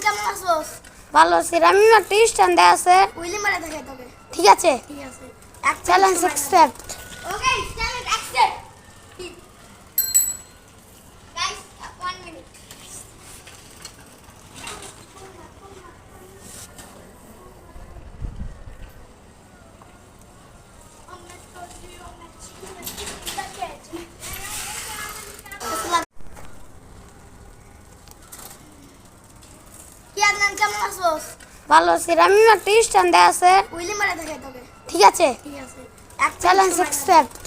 কেমন আছোস? ভালো আছি। রামিম একটা স্ট্যান্ড দেয়া আছে। উইলি মারা দেখে তোকে। ঠিক আছে, ঠিক আছে। Challenge accept. Okay, challenge accept. Guys, 1 minute. কি আদনান কেমন আছোস? ভালো আছি। রামিম একটা স্ট্যান্ড দেয়া আছে। উইলি মারা দেখে তোকে। ঠিক আছে, ঠিক আছে। Challenge accept.